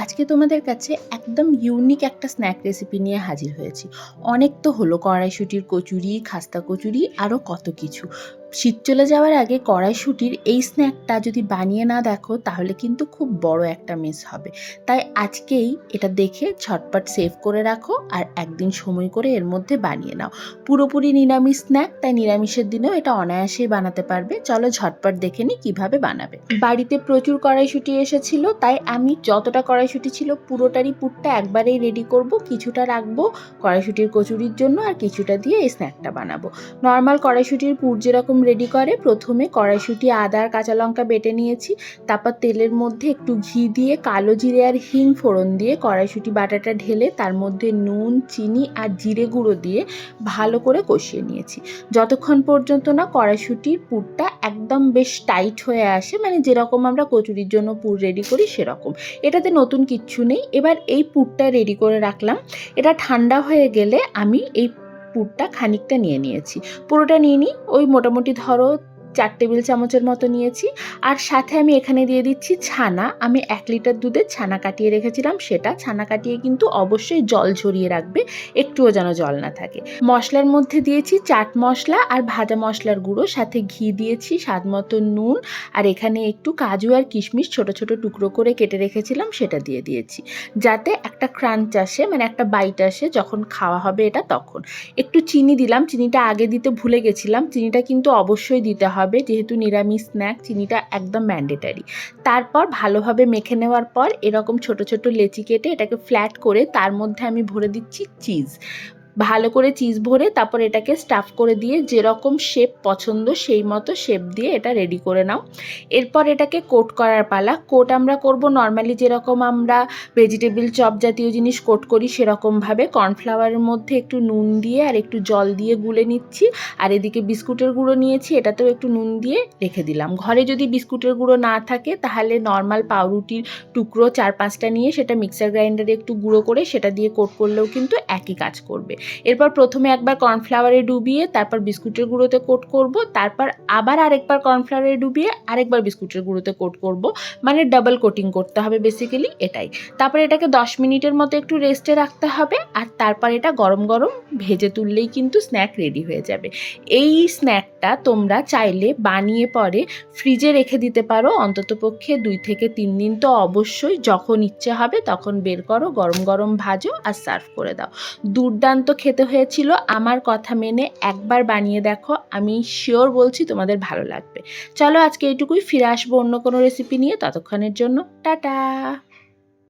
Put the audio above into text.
আজকে তোমাদের কাছে একদম ইউনিক একটা স্ন্যাক রেসিপি নিয়ে হাজির হয়েছি। অনেক তো হলো কড়াইশুঁটির কচুরি, খাস্তা কচুরি, আরও কত কিছু। শীত চলে যাওয়ার আগে কড়াইশুঁটির এই স্ন্যাকটা যদি বানিয়ে না দেখো তাহলে কিন্তু খুব বড় একটা মিস হবে। তাই আজকেই এটা দেখে ঝটপট সেভ করে রাখো আর একদিন সময় করে এর মধ্যে বানিয়ে নাও। পুরোপুরি নিরামিষ স্ন্যাক, তাই নিরামিষের দিনেও এটা অনায়াসেই বানাতে পারবে। চলো ঝটপট দেখে নিই কীভাবে বানাবে। বাড়িতে প্রচুর কড়াইশুঁটি এসেছিল, তাই আমি যতটা কড়াইশুঁটি ছিল পুরোটারই পুরটা একবারেই রেডি করব। কিছুটা রাখবো কড়াইশুঁটির কচুরির জন্য আর কিছুটা দিয়ে এই স্ন্যাকটা বানাবো। নর্মাল কড়াইশুঁটির পুর যেরকম রেডি করে, প্রথমে কড়াইশুঁটি, আদা আর কাঁচা লঙ্কা বেটে নিয়েছি। তারপর তেলের মধ্যে একটু ঘি দিয়ে কালো জিরে আর হিং ফোড়ন দিয়ে কড়াইশুঁটি বাটাটা ঢেলে তার মধ্যে নুন, চিনি আর জিরে গুঁড়ো দিয়ে ভালো করে কষিয়ে নিয়েছি, যতক্ষণ পর্যন্ত না কড়াইশুঁটির পুরটা একদম বেশ টাইট হয়ে আসে, মানে যেরকম আমরা কচুরির জন্য পুর রেডি করি সেরকম। এটাতে নতুন কিচ্ছু নেই। এবার এই পুরটা রেডি করে রাখলাম। এটা ঠান্ডা হয়ে গেলে আমি এই পুরটা খানিকটা নিয়ে নিয়েছি। পুরোটা নিয়ে নিই, ওই মোটামুটি ধরো 4 টেবিল চামচের মতো নিয়েছি। আর সাথে আমি এখানে দিয়ে দিচ্ছি ছানা। আমি 1 লিটার দুধের ছানা কাটিয়ে রেখেছিলাম, সেটা ছানা কাটিয়ে কিন্তু অবশ্যই জল ঝরিয়ে রাখবে, একটুও যেন জল না থাকে। মশলার মধ্যে দিয়েছি চাট মশলা আর ভাজা মশলার গুঁড়ো, সাথে ঘি দিয়েছি, স্বাদ মতো নুন, আর এখানে একটু কাজু আর কিশমিশ ছোট ছোট টুকরো করে কেটে রেখেছিলাম সেটা দিয়ে দিয়েছি, যাতে একটা ক্রাঞ্চ আসে, মানে একটা বাইট আসে যখন খাওয়া হবে এটা তখন। একটু চিনি দিলাম, চিনিটা আগে দিতে ভুলে গেছিলাম। চিনিটা কিন্তু অবশ্যই দিতে হবে, যেহেতু নিরামিষ স্ন্যাক চিনিটা একদম ম্যান্ডেটারি। তারপর ভালোভাবে মেখে নেওয়ার পর এরকম ছোট ছোট লেচি কেটে এটাকে ফ্ল্যাট করে তার মধ্যে আমি ভরে দিচ্ছি চিজ। ভালো করে চিজ ভরে তারপর এটাকে স্টাফ করে দিয়ে যেরকম শেপ পছন্দ সেই মতো শেপ দিয়ে এটা রেডি করে নাও। এরপর এটাকে কোট করার পালা। কোট আমরা করব নর্মালি যেরকম আমরা ভেজিটেবল চপ জাতীয় জিনিস কোট করি সেরকমভাবে। কর্নফ্লাওয়ারের মধ্যে একটু নুন দিয়ে আর একটু জল দিয়ে গুলে নিচ্ছি। আর এদিকে বিস্কুটের গুঁড়ো নিয়েছি, এটাতেও একটু নুন দিয়ে রেখে দিলাম। ঘরে যদি বিস্কুটের গুঁড়ো না থাকে তাহলে নর্মাল পাউরুটির টুকরো 4-5টা নিয়ে সেটা মিক্সার গ্রাইন্ডারে একটু গুঁড়ো করে সেটা দিয়ে কোট করলেও কিন্তু একই কাজ করবে। এরপর প্রথমে একবার কর্নফ্লাওয়ারে ডুবিয়ে তারপর বিস্কুটের গুঁড়োতে কোট করব, তারপর আবার আরেকবার কর্নফ্লাওয়ারে ডুবিয়ে আরেকবার বিস্কুটের গুঁড়োতে কোট করব, মানে ডাবল কোটিং করতে হবে বেসিক্যালি এটাই। তারপর এটাকে 10 মিনিটের মতো একটু রেস্টে রাখতে হবে, আর তারপর এটা গরম গরম ভেজে তুললেই কিন্তু স্ন্যাক রেডি হয়ে যাবে। এই স্ন্যাকটা তোমরা চাইলে বানিয়ে পরে ফ্রিজে রেখে দিতে পারো অন্ততপক্ষে 2 থেকে 3 দিন, তো অবশ্যই যখন ইচ্ছে হবে তখন বের করো, গরম গরম ভাজো আর সার্ভ করে দাও। দুর্দান্ত খেতে হয়েছিল। আমার কথা মেনে একবার বানিয়ে দেখো, আমি শিওর বলছি তোমাদের ভালো লাগবে। চলো আজকে এইটুকুই, ফিরে আসবো অন্য কোনো রেসিপি নিয়ে। ততক্ষণের জন্য টাটা।